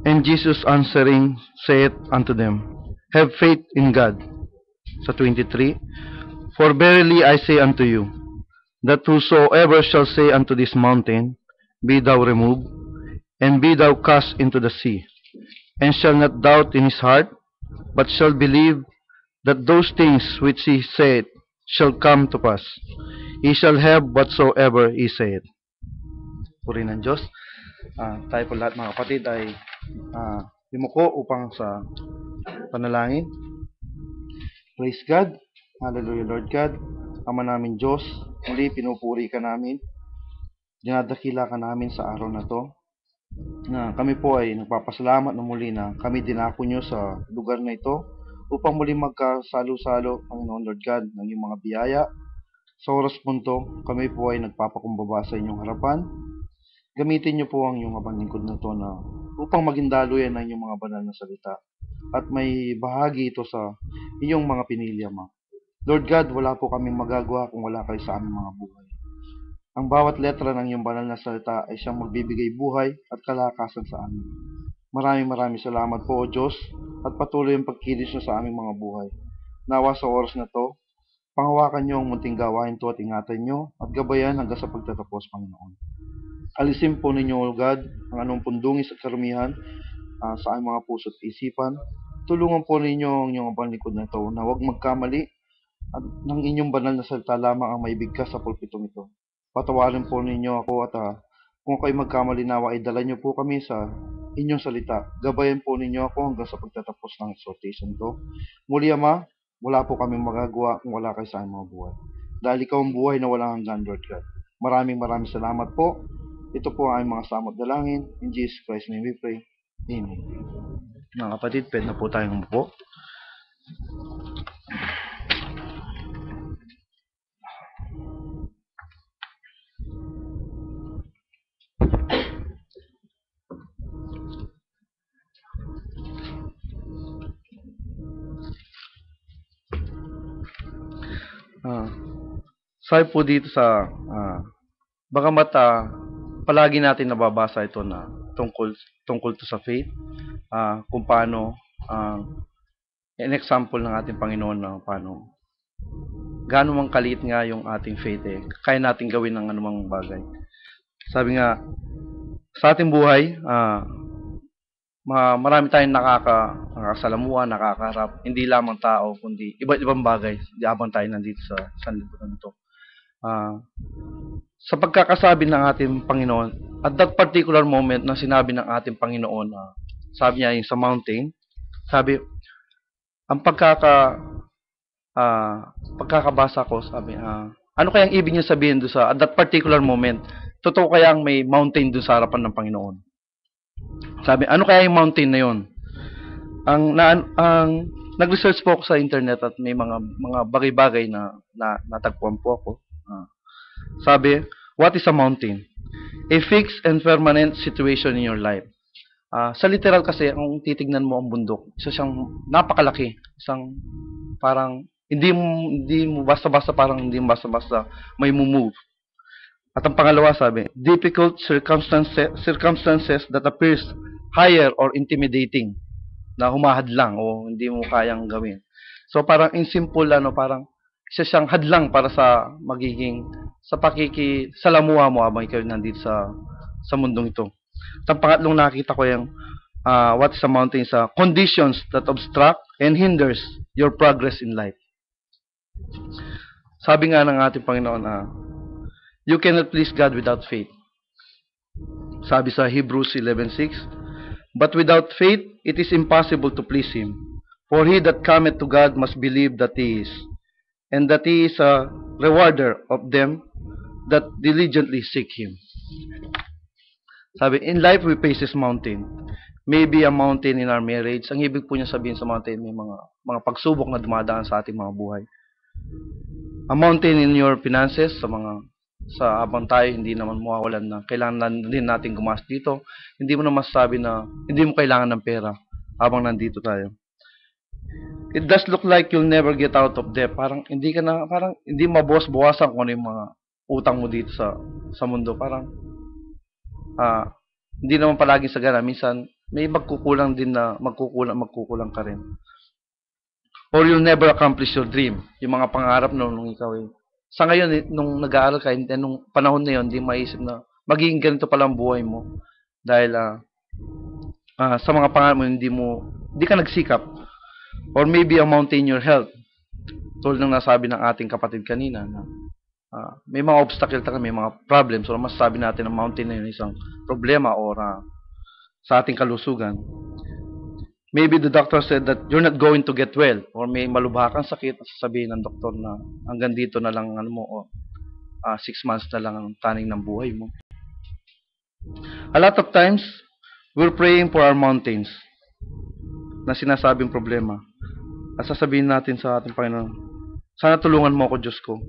And Jesus answering saith unto them, Have faith in God. Sa 23, For verily I say unto you, that whosoever shall say unto this mountain, Be thou removed, and be thou cast into the sea, and shall not doubt in his heart, but shall believe that those things which he said shall come to pass, he shall have whatsoever he said. Puri ng Diyos. Tayo po lahat mga kapatid ay yumuko upang sa panalangin. Praise God. Hallelujah, Lord God. Ama namin Diyos, muli pinupuri ka namin. Dinadakila ka namin sa araw na to. Na kami po ay nagpapasalamat na muli na kami dinako nyo sa lugar na ito upang muli magkasalo-salo, Panginoon Lord God, ng iyong mga biyaya. Sa oras po ito, kami po ay nagpapakumbaba sa inyong harapan. Gamitin niyo po ang iyong abang lingkod na ito na upang maging daluyan ng inyong mga banal na salita. At may bahagi ito sa inyong mga pinili, Ama. Lord God, wala po kaming magagawa kung wala kayo sa aming mga buhay. Ang bawat letra ng iyong banal na salita ay siyang magbibigay buhay at kalakasan sa amin. Maraming salamat po, O Diyos, at patuloy ang pagkilos niyo sa aming mga buhay. Nawa sa oras na to, panghawakan niyo ang munting gawain to at ingatan niyo at gabayan hanggang sa pagtatapos, Panginoon. Alisin po ninyo, O God, ang anong pundungis at karumihan sa aming mga puso at isipan. Tulungan po ninyo ang inyong abang likod na ito na huwag magkamali at ng inyong banal na salita lamang ang maibigkas sa pulpitong ito. Patawarin po ninyo ako at kung kayo magkamali nawa ay dala niyo po kami sa inyong salita. Gabayan po ninyo ako hanggang sa pagtatapos ng exhortation to. Muli, Ama, wala po kaming magagawa kung wala kayo sa aming mga buhay. Dahil ikaw ang buhay na walang hanggan, Lord God. Maraming salamat po. Ito po ang aming mga samot dalangin. In Jesus Christ's name we pray. Amen. Mga kapatid, pwede na po tayong umupo. Sabi po dito sa bagamat palagi natin nababasa ito na tungkol to sa faith, kung paano an example ng ating Panginoon na paano gaano mang kaliit nga yung ating faith kaya natin gawin ng anumang bagay. Sabi nga sa ating buhay, marami tayong nakakasalamuha, nakakaharap, hindi lamang tao kundi iba't ibang bagay habang tayo nandito sa sanlibutan nito. Sa pagkakasabi ng ating Panginoon, at that particular moment na sinabi ng ating Panginoon, sabi niya yung sa mountain, sabi, ang pagkakabasa ko, sabi, ano kayang ibig niya sabihin doon sa at that particular moment? Totoo kayang may mountain doon sa harapan ng Panginoon? Sabi, ano kaya yung mountain na yon? Nag-research po ako sa internet at may mga bagay-bagay na natagpuan po ako. Sabi, what is a mountain? A fixed and permanent situation in your life. Sa literal kasi, kung titignan mo ang bundok, isa siyang napakalaki. Isang parang, hindi mo basta-basta may move. At ang pangalawa sabi, difficult circumstances that appears higher or intimidating, na humahadlang o hindi mo kayang gawin. So parang in simple, parang isa siyang hadlang para sa magiging sa pakikisalamuha mo habang ikaw nandito sa mundong ito. At ang pangatlong nakita ko yung what is a mountain sa conditions that obstruct and hinders your progress in life. Sabi nga ng ating Panginoon, you cannot please God without faith. Sabi sa Hebrews 11:6, but without faith it is impossible to please Him. For he that cometh to God must believe that He is, and that He is a rewarder of them that diligently seek Him. Sabi, in life we face this mountain. Maybe a mountain in our marriage. Ang ibig po niya sabihin sa mountain, may mga pagsubok na dumadaan sa ating mga buhay. A mountain in your finances, sa habang tayo hindi naman mawawalan na kailangan din natin gumastos dito. Hindi mo na masasabi na hindi mo kailangan ng pera habang nandito tayo. It does look like you'll never get out of debt. Parang hindi mabawas-bawasan kung ano yung utang mo dito sa mundo. Parang hindi naman palaging sagana. Minsan may magkukulang din na magkukulang ka rin. Or you'll never accomplish your dream. Yung mga pangarap nung ikaw sa ngayon, nung nag-aaral ka, nung panahon na yun, hindi maisip na magiging ganito pala ang buhay mo. Dahil sa mga pangarap mo, hindi ka nagsikap. Or maybe a mountain in your health. Tulad ng nasabi ng ating kapatid kanina na may mga obstacle talaga, may mga problems. So, masasabi natin ang mountain na yun isang problema or sa ating kalusugan. Maybe the doctor said that you're not going to get well or may malubha kang sakit, sasabihin ng doktor na hanggang dito na lang 6 months na lang ang taning ng buhay mo. A lot of times, we're praying for our mountains na sinasabing problema. At sasabihin natin sa ating Panginoon, sana tulungan mo ako, Diyos ko.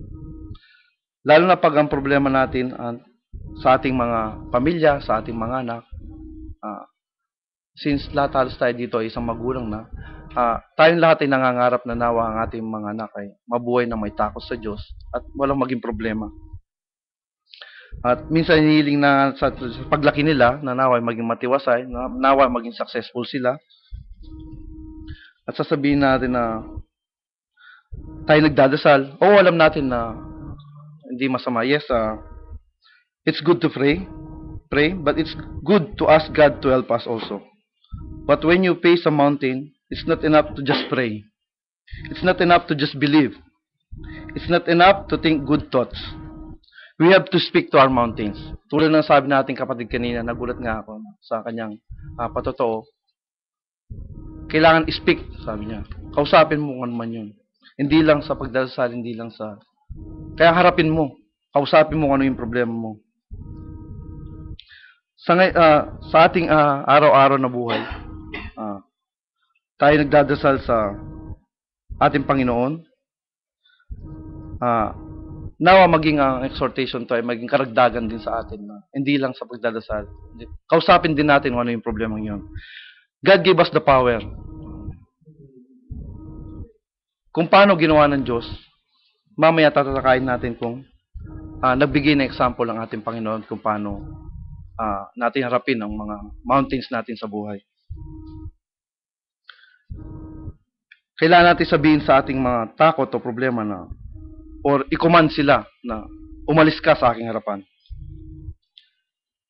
Lalo na pag ang problema natin sa ating mga pamilya, sa ating mga anak, since lahat halos tayo dito ay isang magulang na, tayong lahat ay nangangarap na nawa ang ating mga anak ay mabuhay na may takot sa Diyos at walang maging problema. At minsan hinihiling na sa paglaki nila na nawa ay maging matiwasay, na nawa maging successful sila. At sasabihin natin na tayo nagdadasal, alam natin na hindi masama. Yes, it's good to pray, but it's good to ask God to help us also. But when you face a mountain, it's not enough to just pray. It's not enough to just believe. It's not enough to think good thoughts. We have to speak to our mountains. Tulad ng sabi natin kapatid kanina, nagulat nga ako sa kanyang patotoo. Kailangan speak, sabi niya. Kausapin mo kung ano man yun. Hindi lang sa pagdasal, hindi lang sa... Kaya harapin mo. Kausapin mo kung ano yung problema mo. Sa ating araw-araw na buhay, tayo nagdadasal sa ating Panginoon. Nawa maging ang exhortation to ay maging karagdagan din sa atin. Hindi lang sa pagdadasal. Kausapin din natin kung ano yung problema yun. God gave us the power. Kung paano ginawa ng Diyos, mamaya tatatakayin natin kung nagbigay na example ang ating Panginoon kung paano natin harapin ang mga mountains natin sa buhay. Kailangan natin sabihin sa ating mga takot o problema na or i-command sila na umalis ka sa aking harapan.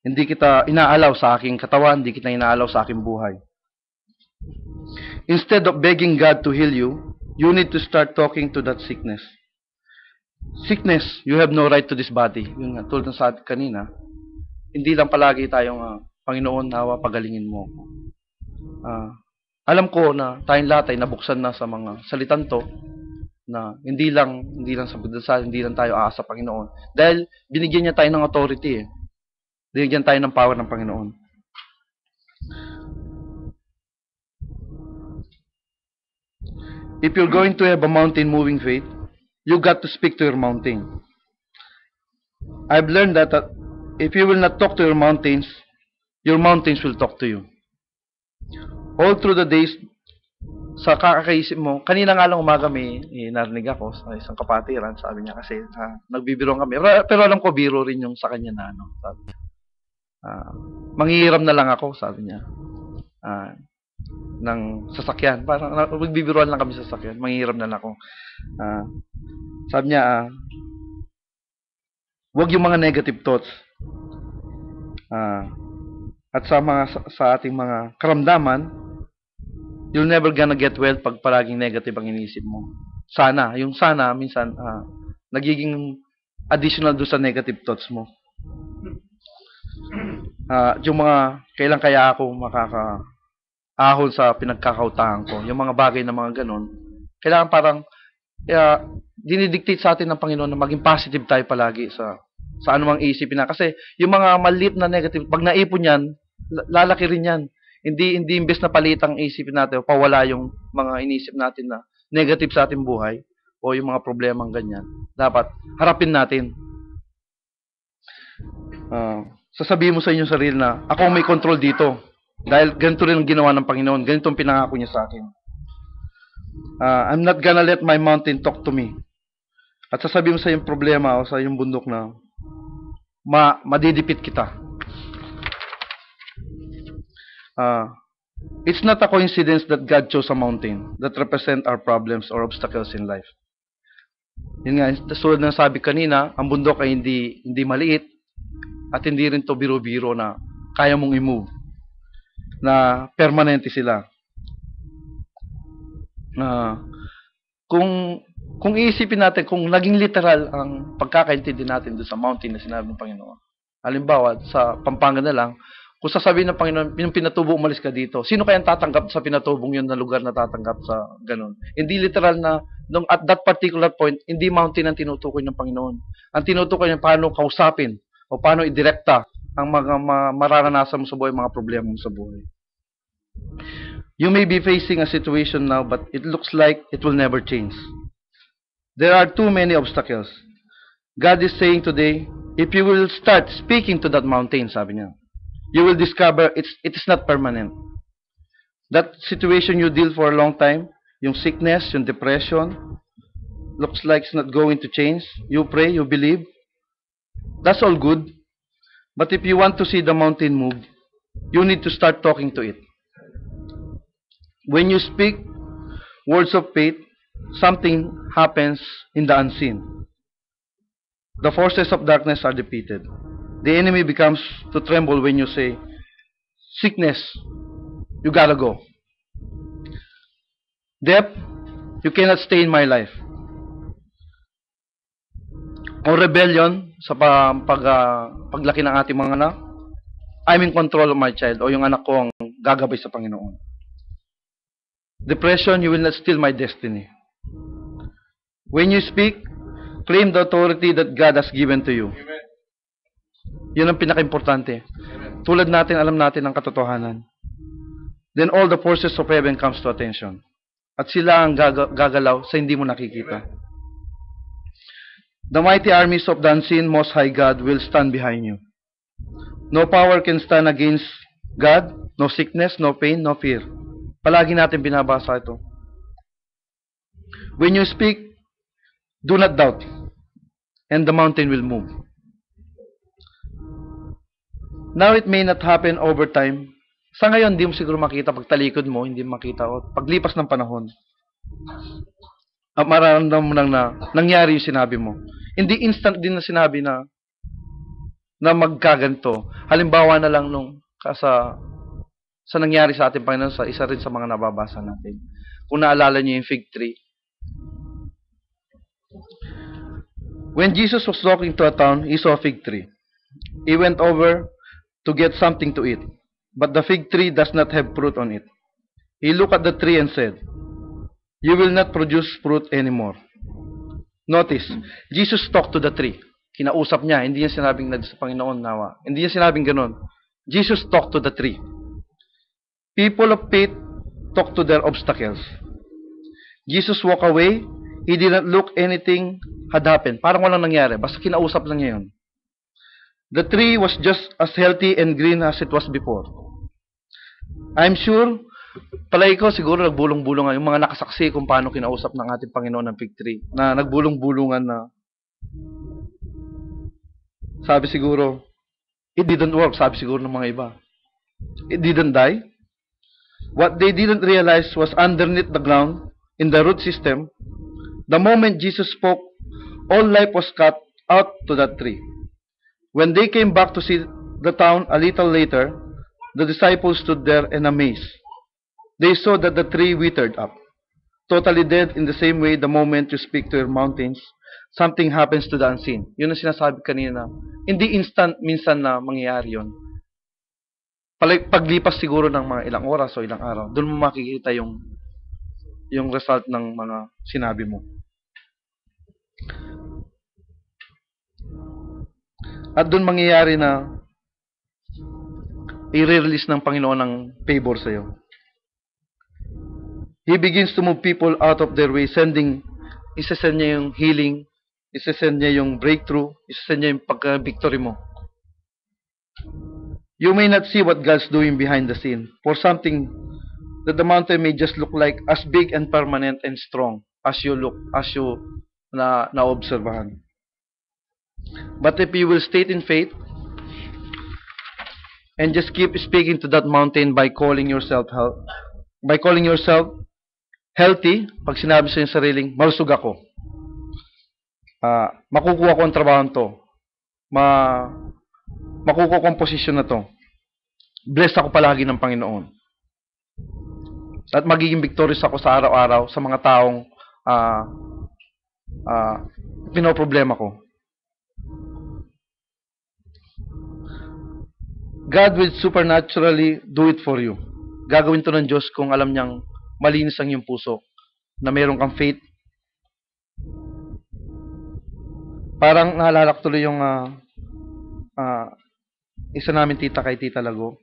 Hindi kita inaalaw sa aking katawan, hindi kita inaalaw sa aking buhay. Instead of begging God to heal you, you need to start talking to that sickness. Sickness, you have no right to this body. Yung tulad ng sa atin kanina, hindi lang palagi tayong Panginoon, nawa pagalingin mo. Alam ko na tayong lahat ay nabuksan na sa mga salitan to na hindi lang sa pagdasal, hindi lang tayo aasa sa Panginoon. Dahil binigyan niya tayo ng authority. Binigyan tayo ng power ng Panginoon. If you're going to have a mountain-moving faith, you got to speak to your mountain. I've learned that if you will not talk to your mountains will talk to you. All through the days, sa kakakaisip mo, kanina nga lang umaga may narinig ako sa isang kapatiran, sabi niya kasi nagbibiro kami. Pero alam ko, biro rin yung sa kanya na sabi niya. Manghihiram na lang ako, sabi niya. Ng sasakyan. Parang magbibiruan lang kami sa sasakyan. Manghihiram na lang ako. Sabi niya, huwag yung mga negative thoughts. At sa ating mga karamdaman, you'll never gonna get well pag palaging negative ang iniisip mo. Sana. Yung sana, minsan, nagiging additional do sa negative thoughts mo. Yung mga, kailan kaya ako makakaahon sa pinagkakautahan ko. Yung mga bagay na mga ganun. Kailangan parang, dinidictate sa atin ng Panginoon na maging positive tayo palagi sa anumang isipin na. Kasi yung mga maliit na negative, pag naipon yan, lalaki rin yan. Hindi imbes na palitang isipin natin o pawala yung mga inisip natin na negative sa ating buhay o yung mga problemang ganyan. Dapat harapin natin. Sasabihin mo sa inyong sarili na ako may control dito. Dahil ganito rin ang ginawa ng Panginoon. Ganito ang pinangako niya sa akin. I'm not gonna let my mountain talk to me. At sasabihin mo sa iyong problema o sa iyong bundok na madidipit kita. It's not a coincidence that God chose a mountain that represent our problems or obstacles in life. Yun nga, sulad ng sabi kanina, ang bundok ay hindi maliit at hindi rin to biro-biro na kaya mong i-move. Na permanente sila. Kung iisipin natin, kung naging literal ang pagkakaintindi natin doon sa mountain na sinabi ng Panginoon. Halimbawa, sa Pampanga na lang, kung sasabihin ng Panginoon, yung pinatubo, umalis ka dito. Sino kayang tatanggap sa pinatubong yun na lugar na tatanggap sa ganun? Hindi literal na, at that particular point, hindi mountain ang tinutukoy ng Panginoon. Ang tinutukoy niya paano kausapin o paano idirekta ang mga mararanasan mo sa buhay, mga problema mo sa buhay. You may be facing a situation now, but it looks like it will never change. There are too many obstacles. God is saying today, if you will start speaking to that mountain, sabi niya, you will discover it is not permanent. That situation you deal for a long time, yung sickness, yung depression, looks like it's not going to change. You pray, you believe. That's all good. But if you want to see the mountain move, you need to start talking to it. When you speak words of faith, something happens in the unseen. The forces of darkness are defeated. The enemy becomes to tremble when you say, sickness, you gotta go. Death, you cannot stay in my life. O rebellion, sa paglaki ng ating mga anak, I'm in control of my child, o yung anak ko ang gagabay sa Panginoon. Depression, you will not steal my destiny. When you speak, claim the authority that God has given to you. Amen. Yun ang pinaka-importante. Tulad natin, alam natin ang katotohanan. Then all the forces of heaven comes to attention. At sila ang gagalaw sa hindi mo nakikita. The mighty armies of the unseen Most High God will stand behind you. No power can stand against God, no sickness, no pain, no fear. Palagi natin binabasa ito. When you speak, do not doubt, and the mountain will move. Now, it may not happen over time. Sa ngayon, hindi mo siguro makita. Pag talikod mo, hindi mo makita. O paglipas ng panahon, mararamdaman mo lang na nangyari yung sinabi mo. Hindi instant din na sinabi na magkaganto. Halimbawa na lang nung sa nangyari sa ating Panginoon, sa isa rin sa mga nababasa natin. Kung naalala niyo yung fig tree. When Jesus was walking to a town, he saw a fig tree. He went over to get something to eat, but the fig tree does not have fruit on it. He looked at the tree and said, you will not produce fruit anymore. Notice, Jesus talked to the tree. Kinausap niya, hindi niya sinabing na sa Panginoon nawa. Hindi niya sinabing ganun. Jesus talked to the tree. People of faith talk to their obstacles. Jesus walked away. He did not look anything had happened. Parang walang nangyari. Basta kinausap lang niya yun. The tree was just as healthy and green as it was before. I'm sure, palagi ko siguro nagbulong-bulungan yung mga nakasaksi kung paano kinausap ng ating Panginoon ng fig tree. Na nagbulong-bulungan na sabi siguro, it didn't work. Sabi siguro ng mga iba. It didn't die. What they didn't realize was underneath the ground, in the root system, the moment Jesus spoke, all life was cut out to that tree. When they came back to see the town a little later, the disciples stood there in amaze. They saw that the tree withered up, totally dead. In the same way, the moment you speak to your mountains, something happens to the unseen. Yun ang sinasabi kanina. Hindi instant minsan na mangyayari yun. Paglipas siguro ng mga ilang oras o ilang araw, doon mo makikita yung result ng mga sinabi mo. At doon mangyayari na i-release ng Panginoon ng favor sa iyo. He begins to move people out of their way, isasend niya yung healing, isasend niya yung breakthrough, isasend niya yung pagka-victory mo. You may not see what God's doing behind the scene for something that the mountain may just look like as big and permanent and strong as you na naobserbahan. But if you will stay in faith and just keep speaking to that mountain by calling yourself healthy, pag sinabi sa iyong sariling, malusog ako, makukuha ko ang trabaho to, makukuha ko ang posisyon na to, blessed ako palagi ng Panginoon, at magiging victorious ako sa araw-araw sa mga taong pinoproblema ko. God will supernaturally do it for you. Gagawin to ng Diyos kung alam niyang malinis ang iyong puso, na mayroon kang faith. Parang naalala ko tuloy yung isa namin tita kay Tita Lago.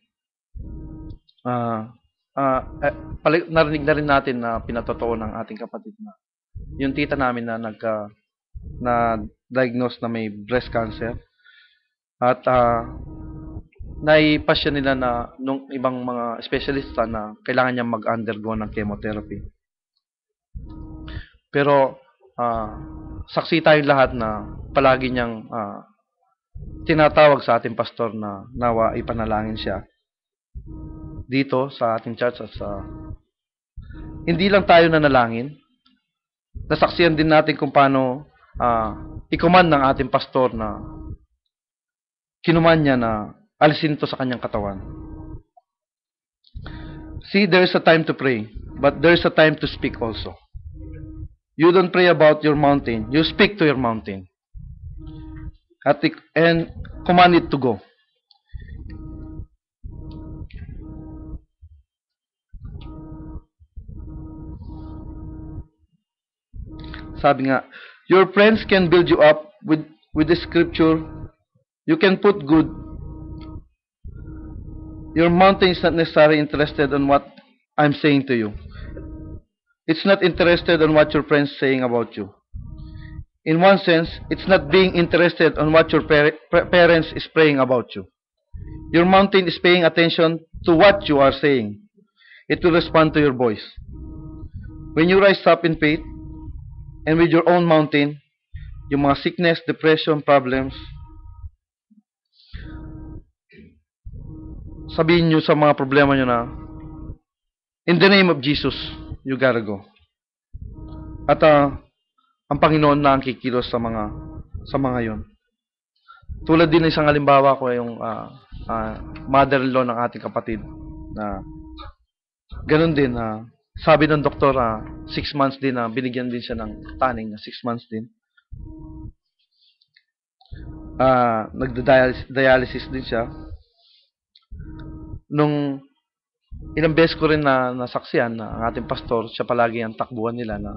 Narinig na rin natin na pinatotoo ng ating kapatid na yung tita namin na na-diagnose na may breast cancer. At naipasya nila na nung ibang mga espesyalista na kailangan niya mag-undergo ng chemotherapy. Pero saksi tayong lahat na palagi niyang tinatawag sa ating pastor na nawa ipanalangin siya dito sa ating church. At hindi lang tayo nanalangin, nasaksiyan din natin kung paano ikuman ng ating pastor na kinuman niya na alisin ito sa kanyang katawan. See, there is a time to pray, but there is a time to speak also. You don't pray about your mountain, you speak to your mountain. And command it to go. Sabi nga, your friends can build you up with the scripture. You can put good. Your mountain is not necessarily interested on what I'm saying to you. It's not interested on what your friends saying about you. In one sense, it's not being interested on what your parents is praying about you. Your mountain is paying attention to what you are saying. It will respond to your voice. When you rise up in faith, and with your own mountain, yung mga sickness, depression, problems, sabihin nyo sa mga problema nyo na, in the name of Jesus, you gotta go. At ang Panginoon na ang kikilos sa mga yon. Tulad din ng isang halimbawa ko, yung mother-in-law ng ating kapatid, na ganun din, sabi ng doktor, 6 months din, binigyan din siya ng taning na 6 months din. Nagda-dialysis din siya. Nung ilang beses ko rin na nasaksiyan na ang ating pastor, siya palagi ang takbuhan nila na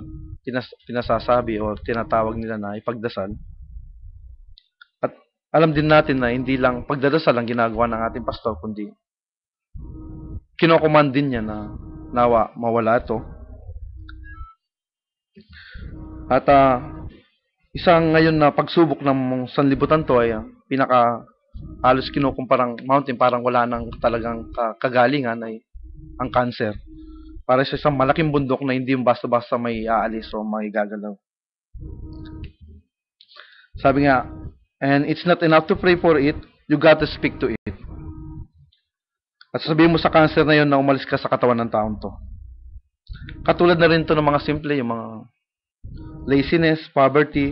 pinasasabi o tinatawag nila na ipagdasal. At alam din natin na hindi lang pagdadasal ang ginagawa ng ating pastor, kundi kinocommand din niya na nawa mawala ito. At isang ngayon na pagsubok ng sanlibutan to ay halos kinukumparang mountain, parang wala nang talagang kagalingan, ay ang cancer. Para sa isang malaking bundok na hindi yung basta-basta may aalis o may gagalaw. Sabi nga, and it's not enough to pray for it, you got to speak to it. At sabihin mo sa cancer na yon na umalis ka sa katawan ng taong to. Katulad na rin to ng mga simple, yung mga laziness, poverty,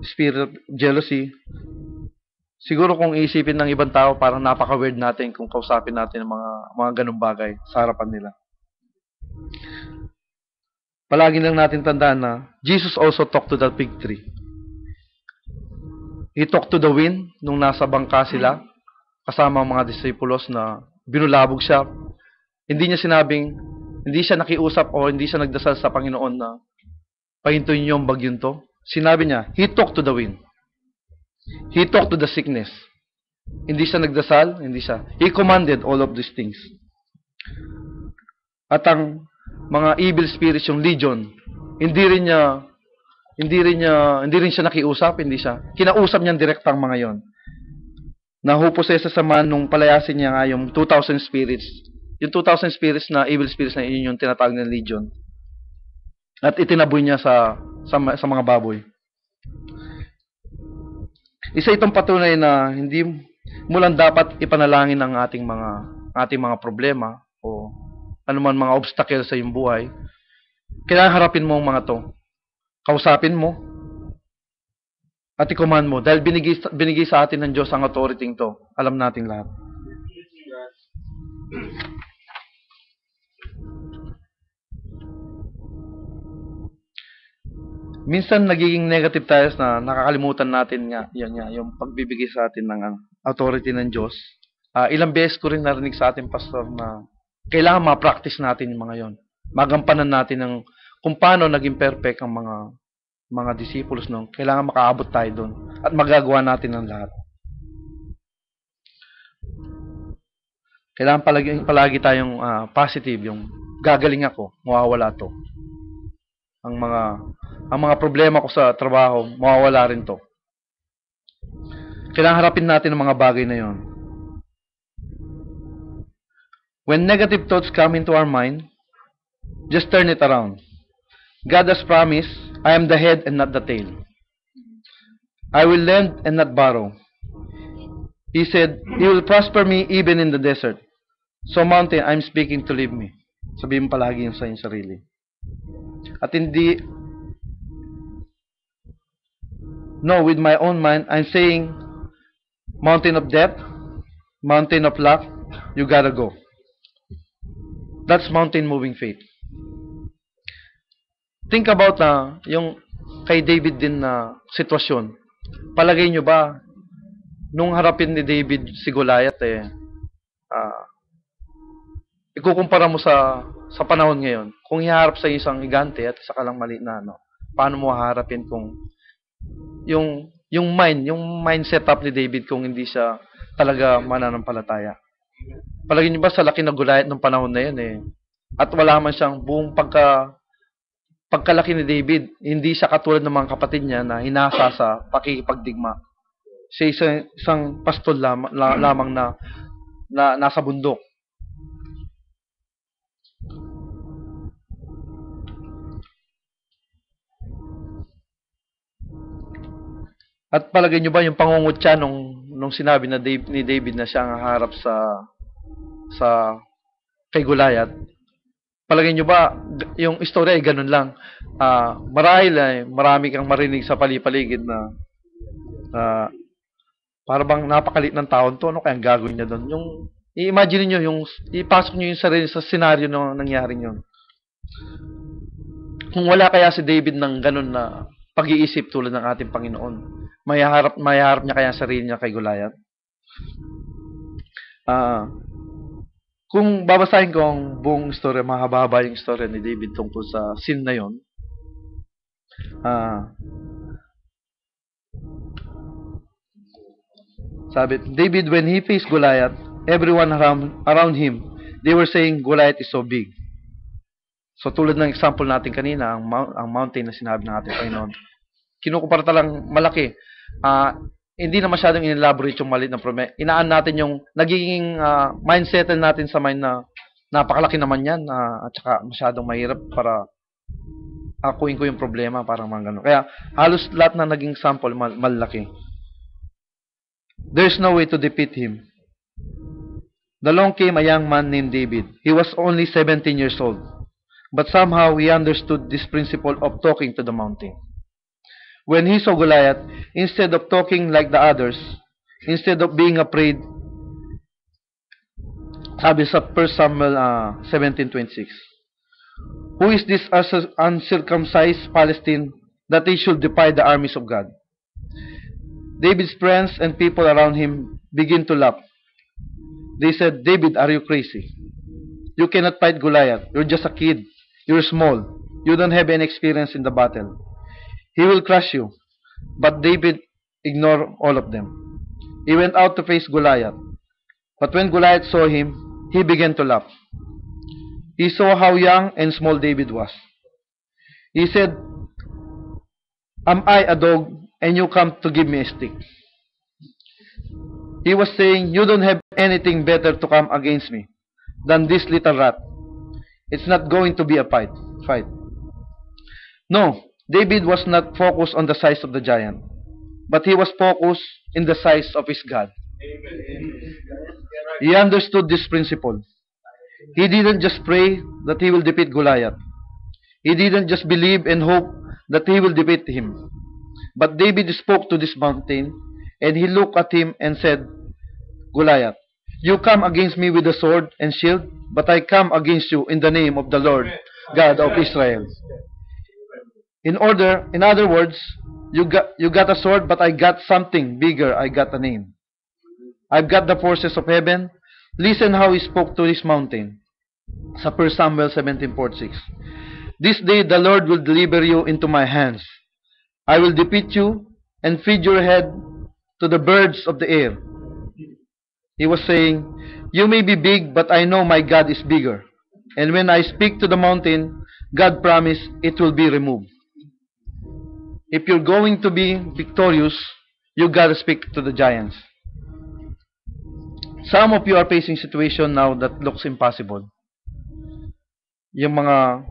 spirit of jealousy. Siguro kung iisipin ng ibang tao, parang napaka-weird natin kung kausapin natin ang mga ganung bagay sa harapan nila. Palagi lang natin tandaan na Jesus also talked to that fig tree. He talked to the wind nung nasa bangka sila kasama ang mga disipulos na binulabog siya. Hindi siya nakiusap o hindi siya nagdasal sa Panginoon na pahintuin niyo ang bagyon to. Sinabi niya, he talked to the wind. He talked to the sickness. Hindi siya nagdasal, he commanded all of these things. At ang mga evil spirits, yung legion, hindi rin siya nakiusap, kinausap niya direktang mga yon. Nahupos siya sa samahan nung palayasin niya nga yung 2,000 spirits. Yung 2,000 spirits na evil spirits na yun yung tinatawag ng legion. At itinaboy niya sa mga baboy. Isa itong patunay na hindi mo lang dapat ipanalangin ang ating mga problema o anuman mga obstacle sa iyong buhay. Kailangan harapin mo ang mga to. Kausapin mo at i-command mo dahil binigay sa atin ng Diyos ang authority to. Alam natin lahat. Minsan nagiging negative tayo na nakakalimutan natin nga, yung pagbibigay sa atin ng authority ng Diyos. Ilang beses ko rin narinig sa ating pastor na kailangan ma-practice natin yung mga yon. Magampanan natin ng kung paano naging perfect ang mga disciples noon. Kailangan makaabot tayo doon at magagawa natin ang lahat. Kailangan palagi tayong positive, yung gagaling ako, mawawala to. Ang mga problema ko sa trabaho, mawawala rin to. Kailangan harapin natin ang mga bagay na yon. When negative thoughts come into our mind, just turn it around. God has promised, I am the head and not the tail. I will lend and not borrow. He said, He will prosper me even in the desert. So mountain, I'm speaking to leave me. Sabihin mo palagi yun sa iyong sarili. At hindi, no, with my own mind, I'm saying, mountain of death, mountain of luck, you gotta go. That's mountain moving faith. Think about yung kay David din na sitwasyon. Palagay nyo ba, nung harapin ni David si Goliath, ikukumpara mo sa panahon ngayon, kung iharap sa isang higante at isa ka lang maliit na paano mo haharapin kung yung mind setup ni David kung hindi siya talaga mananampalataya. Palagay niyo ba sa laki ng Goliath ng panahon na yun at wala man siyang buong pagkalaki ni David, hindi siya katulad ng mga kapatid niya na hinasa sa pakikipagdigma. Siya isang pastol lamang na nasa bundok. At palagay nyo ba yung pangungutya nung sinabi ni David na siya ang haharap sa kay Goliath? Palagay nyo ba yung istorya ay ganun lang? Marahil marami kang marinig sa palipaligid na para bang napakalit ng taon to, ano kayang gagawin niya doon? Yung i-imagine niyo ipasok niyo yung sarili sa senaryo na nangyari yun. Kung wala kaya si David ng ganun na pag-iisip tulad ng ating Panginoon, may harap niya kaya sarili niya kay Goliath? Kung babasahin ko ang buong istorya, mahaba yung istorya ni David tungkol sa sin na yon. Sabi, David, when he faced Goliath, everyone around him, they were saying, Goliath is so big. So tulad ng example natin kanina, ang mountain na sinabi ng ating Panginoon, kinukumpara talang malaki. Hindi na masyadong in-elaborate yung maliit na problema. Inaan natin yung nagiging mindset natin sa mind na napakalaki naman yan at saka masyadong mahirap para akuin ko yung problema, parang mga ganun. Kaya halos lahat na naging sample malaki. There's no way to defeat him. Along came a young man named David. He was only 17 years old. But somehow he understood this principle of talking to the mountain. When he saw Goliath, instead of talking like the others, instead of being afraid, sabi sa 1 Samuel 17:26, who is this uncircumcised Philistine that he should defy the armies of God? David's friends and people around him begin to laugh. They said, David, are you crazy? You cannot fight Goliath. You're just a kid. You're small. You don't have any experience in the battle. He will crush you. But David ignored all of them. He went out to face Goliath. But when Goliath saw him, he began to laugh. He saw how young and small David was. He said, am I a dog and you come to give me a stick? He was saying, you don't have anything better to come against me than this little rat. It's not going to be a fight. No, David was not focused on the size of the giant, but he was focused in the size of his God. He understood this principle. He didn't just pray that he will defeat Goliath. He didn't just believe and hope that he will defeat him. But David spoke to this mountain, and he looked at him and said, Goliath, you come against me with a sword and shield, but I come against you in the name of the Lord, God of Israel. In other words, you got a sword, but I got something bigger. I got a name. I've got the forces of heaven. Listen how he spoke to this mountain. Sa 1 Samuel 17:46. This day the Lord will deliver you into my hands. I will defeat you and feed your head to the birds of the air. He was saying, you may be big, but I know my God is bigger. And when I speak to the mountain, God promised it will be removed. If you're going to be victorious, you gotta speak to the giants. Some of you are facing situation now that looks impossible. Yung mga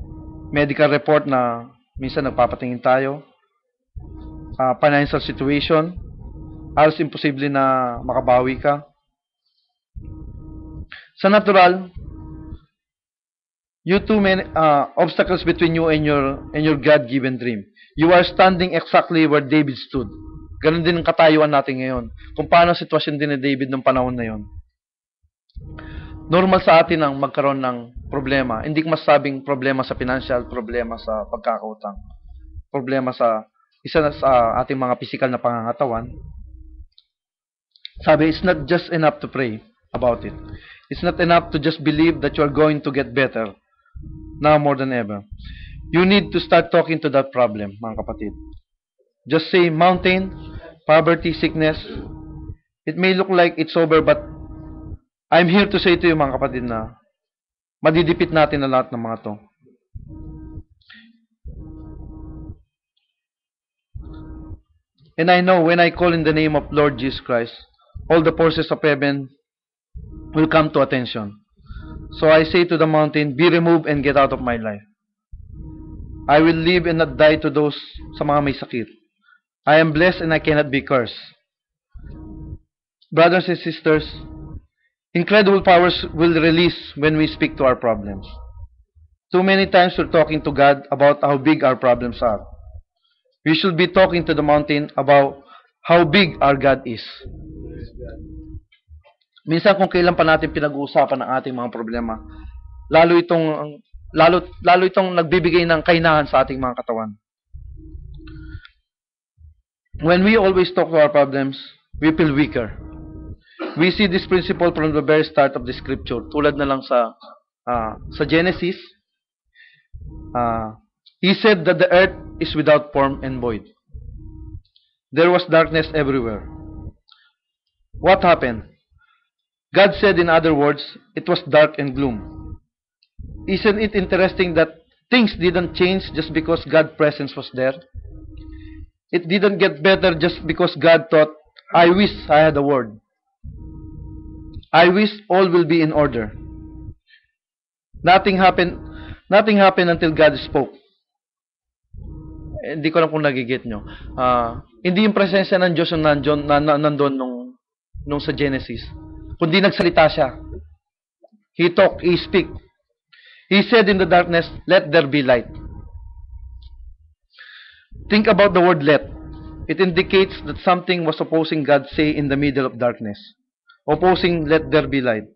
medical report na minsan nagpapatingin tayo, financial situation, halos imposible na makabawi ka. Sa natural, you too many obstacles between you and your God-given dream. You are standing exactly where David stood. Ganon din ang katayuan natin ngayon. Kung paano ang sitwasyon din ni David nung panahon na yon. Normal sa atin ang magkaroon ng problema. Hindi ko masabing problema sa financial, problema sa pagkakautang, problema sa isa na sa ating mga physical na pangangatawan. Sabi, it's not just enough to pray about it. It's not enough to just believe that you are going to get better now more than ever. You need to start talking to that problem, mga kapatid. Just say, mountain, poverty, sickness, it may look like it's over, but I'm here to say to you, mga kapatid, na madidipit natin na lahat ng mga to. And I know when I call in the name of Lord Jesus Christ, all the forces of heaven will come to attention. So I say to the mountain, be removed and get out of my life. I will live and not die to those sa mga may sakit. I am blessed and I cannot be cursed. Brothers and sisters, incredible powers will release when we speak to our problems. Too many times we're talking to God about how big our problems are. We should be talking to the mountain about how big our God is. Minsan kung kailan pa natin pinag-uusapan ang ating mga problema, lalo itong nagbibigay ng kainahan sa ating mga katawan. When we always talk to our problems, we feel weaker. We see this principle from the very start of the scripture. Tulad na lang sa Genesis, he said that the earth is without form and void. There was darkness everywhere. What happened? God said, in other words, it was dark and gloom. Isn't it interesting that things didn't change just because God's presence was there? It didn't get better just because God thought, I wish I had a word. I wish all will be in order. Nothing happened until God spoke. Hindi ko lang kung nagigit nyo. Hindi yung presensya ng Diyos yung nandun nung sa Genesis. Kundi nagsalita siya. He talked, He speak. He said in the darkness, let there be light. Think about the word let. It indicates that something was opposing God say in the middle of darkness. Opposing let there be light.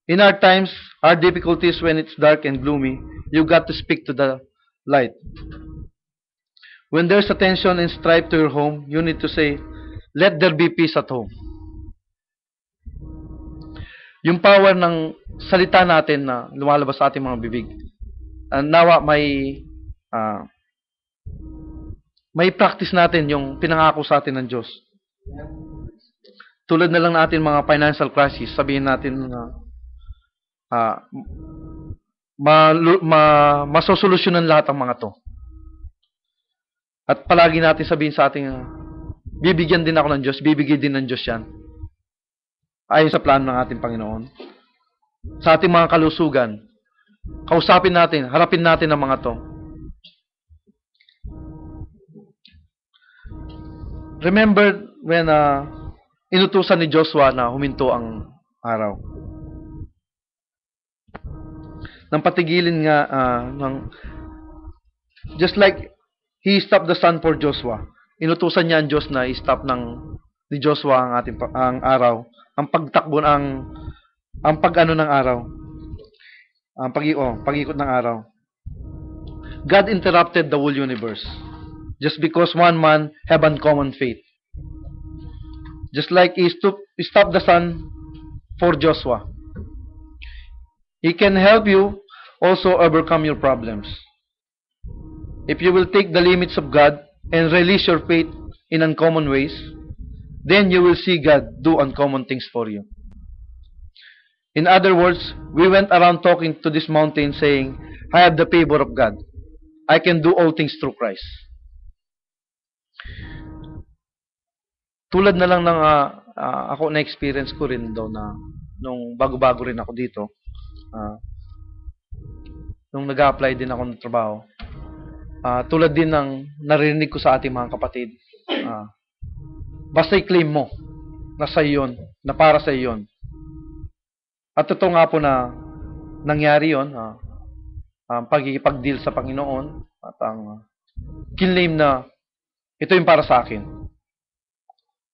In our times, our difficulties when it's dark and gloomy, you got to speak to the light. When there's a tension and strife to your home, you need to say, let there be peace at home. Yung power ng salita natin na lumalabas sa ating mga bibig, nawa may practice natin yung pinangako sa atin ng Diyos. Tulad na lang natin mga financial crisis, sabihin natin na masosolusyonan lahat ang mga to. At palagi natin sabihin sa ating, bibigyan din ako ng Diyos, bibigyan din ng Diyos yan. Ayon sa plano ng ating Panginoon. Sa ating mga kalusugan, kausapin natin, harapin natin ang mga to. remember when inutusan ni Joshua na huminto ang araw. Nang patigilin nga just like he stopped the sun for Joshua, inutusan niya ang Diyos na i-stop ni Joshua ang araw, ang pagtakbo ang pag-ano ng araw, ang pag-ikot ng araw. God interrupted the whole universe just because one man have uncommon faith. Just like he stopped the sun for Joshua, he can help you also overcome your problems. If you will take the limits of God and release your faith in uncommon ways, then you will see God do uncommon things for you. In other words, we went around talking to this mountain saying, I have the favor of God. I can do all things through Christ. Tulad na lang ng ako na-experience ko rin daw na nung bago-bago rin ako dito, nung nag-a-apply din ako ng trabaho, tulad din ng narinig ko sa ating mga kapatid, basta i-claim mo na sa iyon, na para sa iyon. At totoo nga po na nangyari yon, ang pagkikipag-deal sa Panginoon at ang kinlaim na ito yung para sa akin.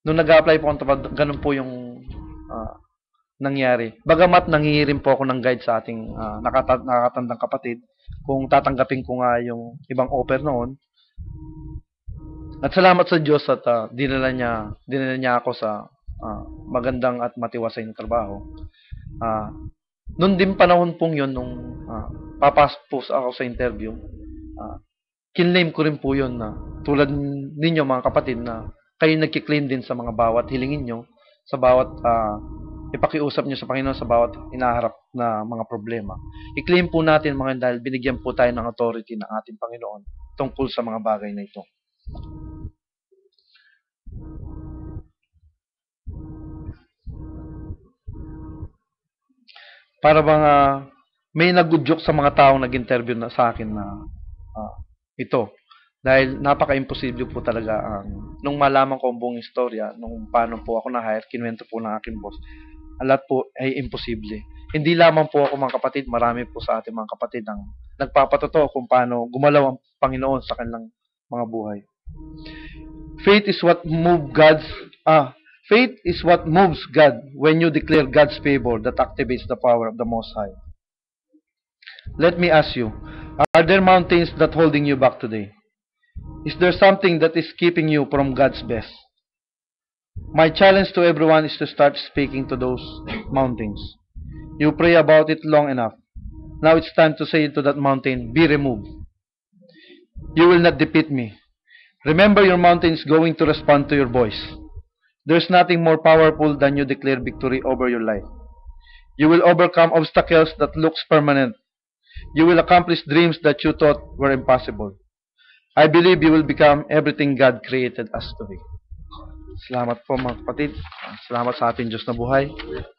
Nung nag-a-apply po ako, ganun po yung nangyari. Bagamat nangihirim po ako ng guide sa ating nakakatandang kapatid kung tatanggapin ko nga yung ibang offer noon. At salamat sa Diyos at dinala niya ako sa magandang at matiwasay na trabaho. Noon din panahon pong yun, nung papasok po ako sa interview, kinlaim ko rin po yun na tulad ninyo mga kapatid na kayo nagkiklaim din sa mga bawat hilingin nyo, sa bawat ipakiusap nyo sa Panginoon, sa bawat inaharap na mga problema. I-claim po natin mga dahil binigyan po tayo ng authority ng ating Panginoon tungkol sa mga bagay na ito. Para bang may nagudyok sa mga taong nag-interview na sa akin na ito. Dahil napaka-imposible po talaga nung malaman ko ang buong istorya, nung paano po ako na-hire, kinuwento po ng aking boss, ang lahat po ay imposible. Hindi lamang po ako mga kapatid, marami po sa ating mga kapatid ang nagpapatotoo kung paano gumalaw ang Panginoon sa kanilang mga buhay. Faith is what moves God when you declare God's favor that activates the power of the Most High. Let me ask you, are there mountains that holding you back today? Is there something that is keeping you from God's best? My challenge to everyone is to start speaking to those mountains. You pray about it long enough. Now it's time to say to that mountain, be removed. You will not defeat me. Remember, your mountain is going to respond to your voice. There's nothing more powerful than you declare victory over your life. You will overcome obstacles that looks permanent. You will accomplish dreams that you thought were impossible. I believe you will become everything God created us to be. Salamat po mga kapatid. Salamat sa ating Diyos na buhay.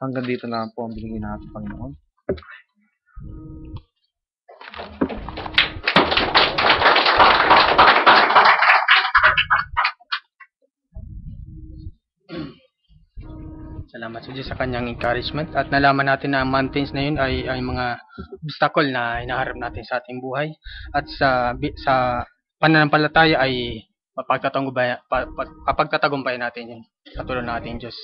Hanggang dito na po ang binigay natin, Panginoon. Salamat sa Diyos sa kanyang encouragement at nalaman natin na ang mountains na yun ay mga obstacle na hinaharap natin sa ating buhay at sa pananampalataya ay papagtatagumpayan natin yun sa tulong ng ating Diyos.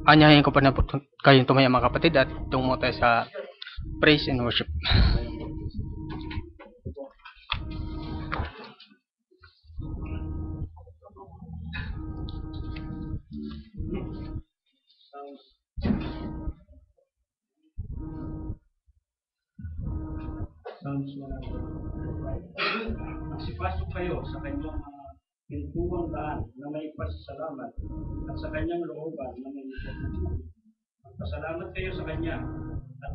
Anyahin ko pa na kayong tumaya mga kapatid at tungo tayo sa praise and worship. Magsipasok kayo sa kanyang pintuang daan na may pasasalamat at sa kanyang looban na may ipagpapalagay. Magpasalamat kayo sa kanya at